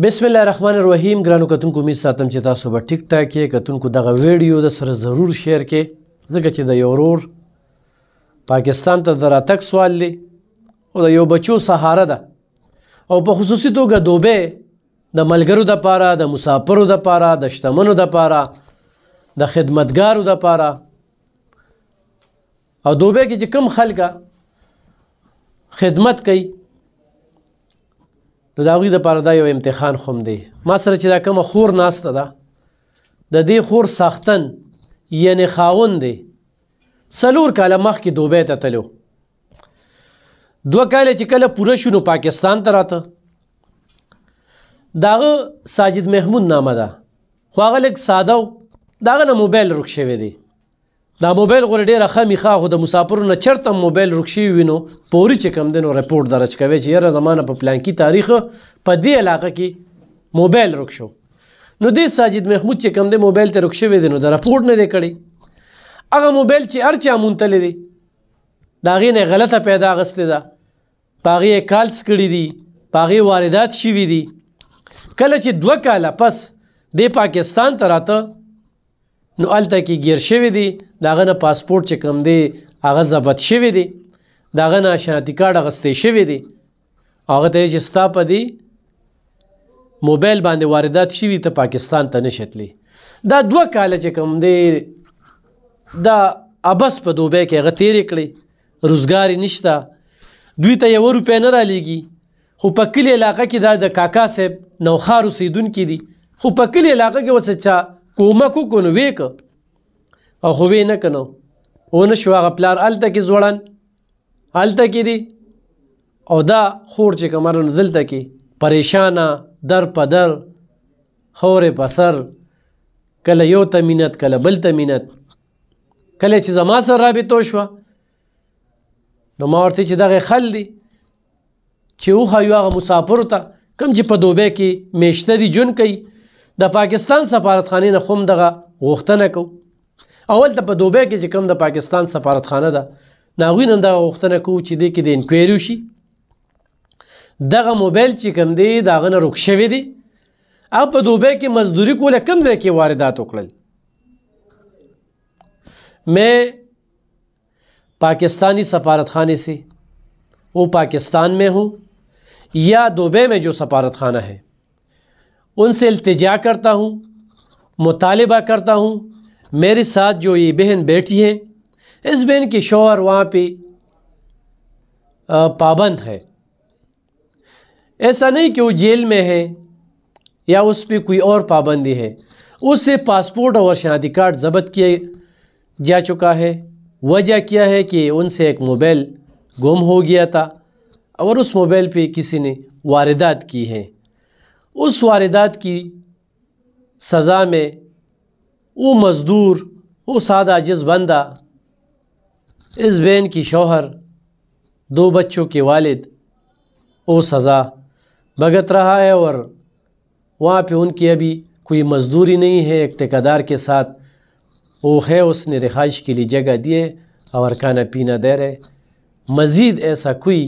بسم الله الرحمن الرحیم. ګرانو کتونکو امید ساتم چې تاسو به ټیک ټاک یې. کتونکو دغه ویډیو د سره ضرور شیر کړئ ځکه چې د یو ورور پاکستان ته د راتګ سوال دی او د یو بچو سهاره ده او په خصوصي توګه دوبۍ د ملګرو دپاره، د مسافرو دپاره، د شتمنو دپاره، د خدمتګارو دپاره او دوبۍ کې چې کوم خلکه خدمت کوي نو د هغوی دپاره دا یو امتحان خو هم دی. ما سره چې دا کومه خور ناسته ده د دې خور ساختن یعنې خاوند دی 4 کاله مخکې دوبۍ ته تلو. 2 کاله چې کله پوره شو نو پاکستان ته راته. د هغه ساجد محمود نامه ده خو هغه لږ ساده و. د هغه نه موبایل ورک شوی دی. دا موبایل غوره ډېره ښه میخه خو د مسافرو نه چېرته موبایل ورک شوي وي نو فوري چې کوم دی نو رپورټ درج کوي چې یاره زما نه په پلانکي تاریخ په دې علاقه کې موبایل ورک شو. نو دې ساجد محمود چې کوم دی موبایل ته ورک شوی دی نو د رپورټ نه دی کړی. هغه موبایل چې هر چا مونتلی دی د هغې نه غلطه پیدا اخیستې ده، په هغې یې کالس کړي دي، په هغې واردات شوي دي. کله چې 2 کاله پس دې پاکستان ته راته نو هلته کې ګیر شوي دي، د هغه نه پاسپورټ چې کوم دی هغه ضبط شوي دي، د هغه نه شناختي کارډ اخیستی شوي دي. هغه ته یې چې ستا په دې موبایل باندې واردات شوي ته پاکستان ته نشې تللی. دا 2 کاله چې کوم دی دا ابس په دوبۍ کې هغه تېرې کړې، روزګار یې نشته، دوی ته 1 روپۍ نه رالیږي. خو په کلي علاقه کې دا د کاکا صاحب نوخار اوسېدونکي دي، خو په کلي علاقه کې ورڅه چا کومک وکړو نو ویې که او خو ویې نه که نو ونه شو. هغه پلار هلته کې ځوړن هلته کې دي او دا خور چې کومه نو دلته کې پریشانه در په در خورې په سر، کله یو ته مینت کله بل ته مینت. کله چې زما سره رابطو شوه نو ما ورته چې دغه خل دی چې وښایو هغه مسافرو ته کوم چې په دوبۍ کې میشته دي ژوند کوي. د پاکستان سفارتخانې نه خو هم دغه غوښتنه کوو. اول ته په دوبۍ کې چې کوم د پاکستان سفارتخانه ده نو هغوی نه هم دغه غوښتنه کوو چې دې کې د انکوایري وشي. دغه موبایل چې کوم دی د هغه نه روک شوی دی. هغه په دوبۍ کې مزدوري کوله، کوم ځای کې واردات وکړل. میں پاکستانی سفارت خانے سے وہ پاکستان میں ہوں یا دوبئی میں جو سفارت خانہ ہے ان سے التجا کرتا ہوں، مطالبہ کرتا ہوں میرے ساتھ جو یہ بہن بیٹھی ہیں اس بہن کے شوہر وہاں پہ پابند ہے. ایسا نہیں کہ وہ جیل میں ہے یا اس پہ کوئی اور پابندی ہے. اس سے پاسپورٹ اور شناختی کارڈ ضبط کیے جا چکا ہے. وجہ کیا ہے کہ ان سے ایک موبائل گم ہو گیا تھا اور اس موبائل پہ کسی نے واردات کی ہیں. اس واردات کی سزا میں وہ مزدور، وہ سادہ عاجز بندہ، اس بہن کی شوہر، 2 بچوں کے والد وہ سزا بھگت رہا ہے اور وہاں پہ ان کی ابھی کوئی مزدوری نہیں ہے. ایک ٹھیکیدار کے ساتھ وہ ہے، اس نے رہائش کے لیے جگہ دیے اور کھانا پینا دے رہے. مزید ایسا کوئی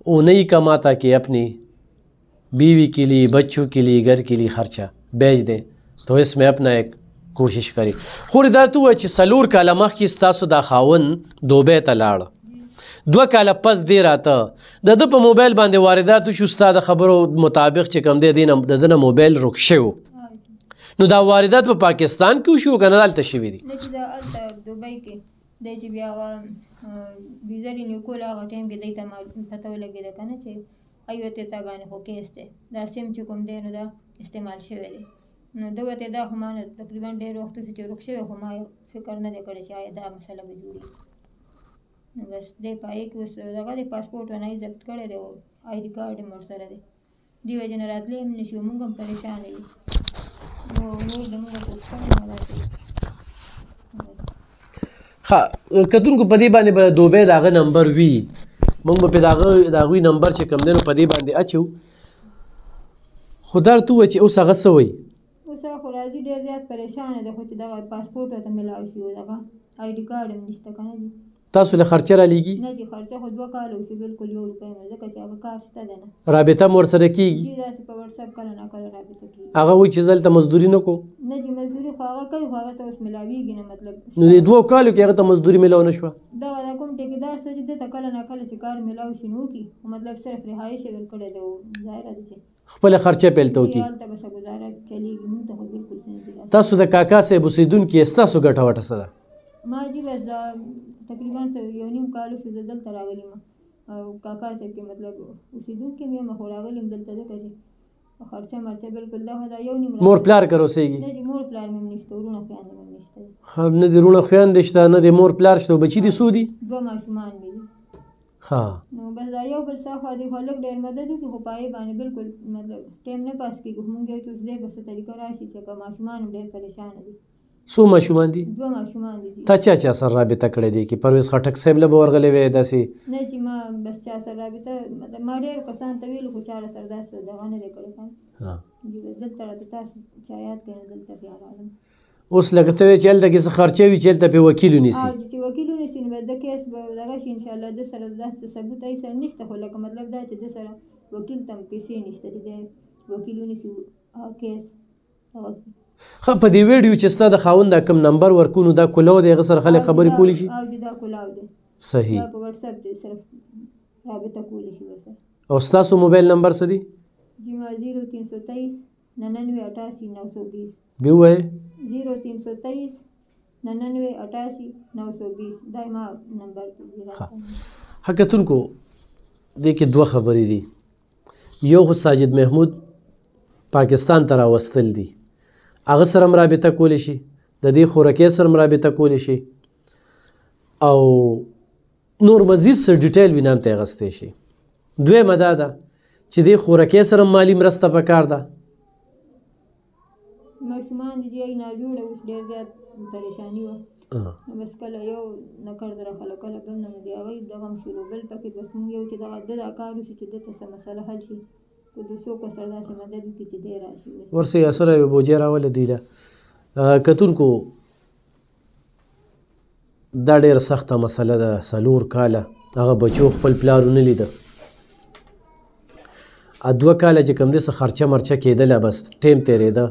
وہ نہیں کماتا کہ اپنی بیوی کے لیے، بچوں کے لیے، گھر کے لیے خرچہ بیچ دیں. تو اس میں اپنا ایک کوشش کری. خو دا ته ووایه چې 4 کاله مخکې ستاسو دا خاوند دوبۍ ته لاړه، 2 کاله پس دی راته د ده په موبایل باندې واردات وشو. ستا د خبرو مطابق چې کوم دی د ده نه موبایل روک شوی نو دا واردات په پاکستان کې وشو که نه دلته شوي دي؟ نه چې دا هلته دوبۍ کې دی چې بیا هغه ویزه رینیو کول هغه ټایم کې دی ته پته ولګېده که نه چې ایو ته تاګانې خو کیس دی دا سیم چې کوم دی نو دا استعمال شوی دی. نو ده ورته دا خو ما نه تقریبا ډېر وخت وسو چې ورک شوی، خو ما فکر نه دی کړی چې آیا دا مسله به جوړېږي. نو بس دی په هغې کې اوس دغه دی پاسپورټ ونه یې ضبط کړی دی او آی ډي کارډ یې ورسره دی. دې وجې نه راتلی هم نه شي، مونږ هم پریشانه یو. نو نور زموږ پوښتنه همداسې ښه کتونکو په دې باندې به دوبۍ د هغه نمبر وي، موږ به پرې د هغوی نمبر چې کوم دی نو په دې باندې اچو. خو دا ورته ووایه چې اوس هغه څه وایي؟ اوس هغه خو راځي ډېر زیات پریشانه دی، خو چې دغه پاسپورټ ورته میلاو شي او دغه آی ډي کارډ هم نشته که نه جي. تاسو له خرچه را لیږي نه چې خرچه خو 2 کاله وشي بالکل 1 روپۍ نه ځکه چې هغه کار شته دی نه رابطه مو ورسره کېږي چې داسې په وټساپ کله ناکله رابطه کېږي هغه وایي چې زه هلته مزدوري نه کوم نه چې مزدوري خو هغه کوي خو هغه ته اوس ملاویږي نه مطلب نو د 2 کالو کې هغه ته مزدوري میلاو نه شوه دغه دا کوم ټیکېدار څه چې ده ته کله ناکله چې کار میلاو شي نو وکړي مطلب صرف رهایش یې ورکړی دی ظاهره ده چې خپله خرچه پیلته وکړي هلته به څه ګزاره چلېږي موږ ته خو بالکل څه نه دي تاسو د کاکا صاحب اوسېدونکي یې ستاسو ګټه وټه څه ده ما جی بس دا تقریبا 1.5 کال شو زه دلته راغلی یم او کاکا صاحب کې مطلب اوسېدونکی یم خو راغلی یم دلته ځکه چې خرچه مرچه بالکل دا 1.5 مور پلار کره اوسېږي نه چې مور پلار مې هم نشته ورونه خویندې مې هم نشته نه د وروڼه خویندې شته نه د مور پلار شته بچي دي څو دي 2 ماشومان مې دي ها نو بس دا یو بل څخه دی خو لږ ډېر مدد وکړي خو په هغې باندې بالکل مطلب ټایم نه پاس کېږي خو مونږ یو چې اوس دی به څه طریقه راشي چې که ماشومان هم ډېر پریشانه دي څو ماشومان دي 2 ماشومان دي تا چا سره رابطه کړې دی کې پرویز خټک صاحب له به ورغلی وی داسې نه چې ما بس چا سره رابطه مطلب ما ډېر کسان ته ویلو خو چا سره داسې دغه نه دی کړی که دلته راته تاسو چا یاد کړئ نو دلته بیا راغلم اوس لکه ته وایې چې هلته کې څه خرچه وي چې هلته پې وکیل ونیسي او چې وکیل ونیسي نو د کیس به دغه شي انشاءالله ده سره داسې ثبوت ای سره نشته خو لکه مطلب دا چې ده سره وکیل ته هم پیسې نشته چې دی وکیل ونیسي کیس هغه ښه په دې ویډیو چې ستا د خاوند دا کوم نمبر ورکو نو دا کلاو دی هغه سره خلک خبرې کولی شي او دا کلاو دی صحیح دا په وټساپ دی صرف رابطه کولی شي ورسره او ستاسو موبایل نمبر څه دی جی ما 0323 99 88 920 بیا ووایې 0323 99 88 920 دا ما نمبر دی ښه کتونکو دې کې 2 خبرې دي یو خو ساجد محمود پاکستان ته راوستل دي هغه سره هم رابطه کولی شي د دې خورکې سره هم رابطه کولی شي او نور مزید څه ډیټیل وي نام ته اخیستی شي دویمه دا ده چې دې خورکې سره هم مالي مرسته پکار ده ماشومان دي یې ناجوړه اوس ډېر زیات پریشاني وه نو بس کله یو نکړ در خلک کله بل نه دی هغه دغه هم شروع بل پکې بس موږ یو چې دغه دا کار وشي چې دته څه مسله حل شي په 200 کسر داسې مدد وکړي چې دی راشي ورسې سره یو بوجۍ راولې دی له کتونکو دا ډېره سخته مسله ده 4 کاله هغه بچو خپل پلار ونه لیده 2 کاله چې کوم دی څه خرچه مرچه کېدله بس ټیم تېرېده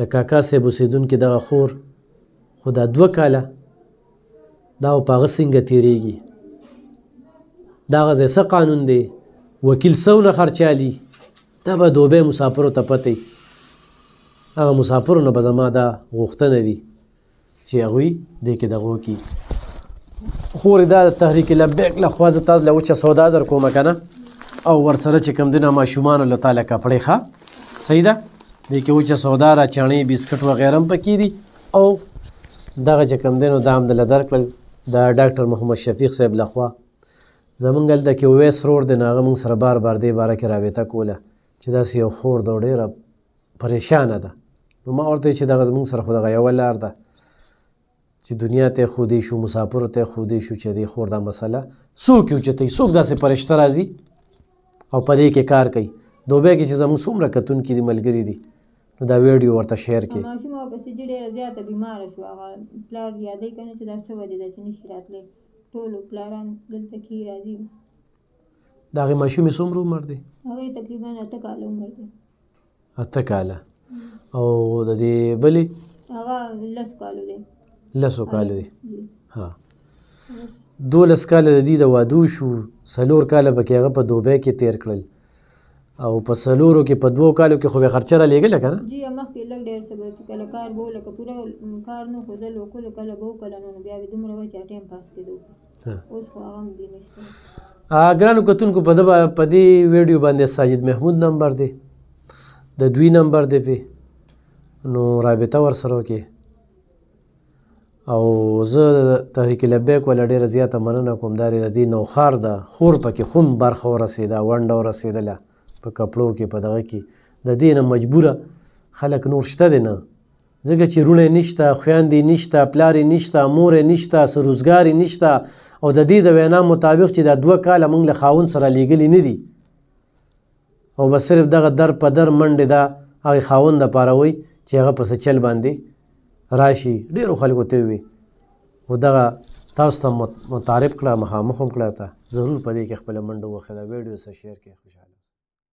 د کاکا صاحب اوسېدونکي دغه خور خو دا 2 کاله دا په هغه څنګه تېرېږي دا هغه ځای څه قانون دی وکیل څونه خرچالي دا به دوبۍ مسافرو ته پته هغه مسافرو نه به زما دا غوښتنه وي چې هغوی دې کې دغه وکړي خورې دا د تحریک لبیک لخوا زه تاسو له وچه سودا در کومه که نه او ورسره چې کوم دی نه ماشومانو له تاله کپړې ښه صحیح ده دې کې وچه سودا را چڼې بسکټ وغیره هم پکې دي او دغه چې کوم دی نو دا هم دله درکړل د ډاکټر محمد شفیق صاحب لخوا زمونږ هلته کې اویس روډ دی نو هغه مونږ سره بار بار دې باره کې رابطه کوله چې داسې یو خور ده ډېره پریشانه ده نو ما ورته چې دغه زمونږ سره خو دغه یوه لار ده چې دنیا ته ښودی شو مسافرو ته ښودی شو چې دې خور دا مسله څوک یې اوچتوي څوک داسې فرشته راځي او په دې کې کار کوي دوبۍ کې چې زموږ څومره کتونکي دي ملګري دي نو دا ویډیو ورته شیر کړي ماشوم واپسې چې ډېره زیاته بیماره شو هغه پلار یادوي که نه چې دا څه وجه ده چې نشي راتلی ټولو پلاران دلته کې راځي د هغې ماشومې څومره عمر دی هغې تقریبا 8 کاله عمر دی 8 کاله او د دې بلې هغه 10 کالو دی 10 کالو دی ها 12 کاله د دې د واده وشو 4 کاله پکې هغه په دوبۍ کې تېر کړل او په 4 کې په 2 کالو کې خو به خرچه را لېږله که نه جی مخکې لږ ډېر څه به چې کله کار به و لکه پوره کار نه ښودل وکړو کله به وکړه نو بیا به دومره وه چې ټایم پاس کېدو اوس خو هغه هم دې نشته ګرانو کتونکو په دې ویډیو باندې ساجد محمود نمبر دی د دوی نمبر دی پې نو رابطه ورسره وکړئ او زه تحریک لبیک والا ډېره زیاته مننه کوم دا د دې نوښار ده خور پکې خو هم برخه ورسېده ونډه ورسېدله په کپړو کې په دغه کې د دې نه مجبوره خلک نور شته دی نه ځکه چې وروڼه یې نشته خویندې یې نشته پلار یې نشته مور یې نشته څه روزګار یې نشته او د دې د وینا مطابق چې دا 2 کاله موږ له خاوند سره لیږلي نه دي او بس صرف دغه در په در منډې دا هغې خاوند دپاره وی چې هغه په څه چل باندې راشي ډېرو خلکو ته وي خو دغه تاسو ته متعارف کړه، مخامخ هم کړه ته ضرور په دې کې خپله منډه وخه دا ویډیو سره شیر کړئ. خوشحاله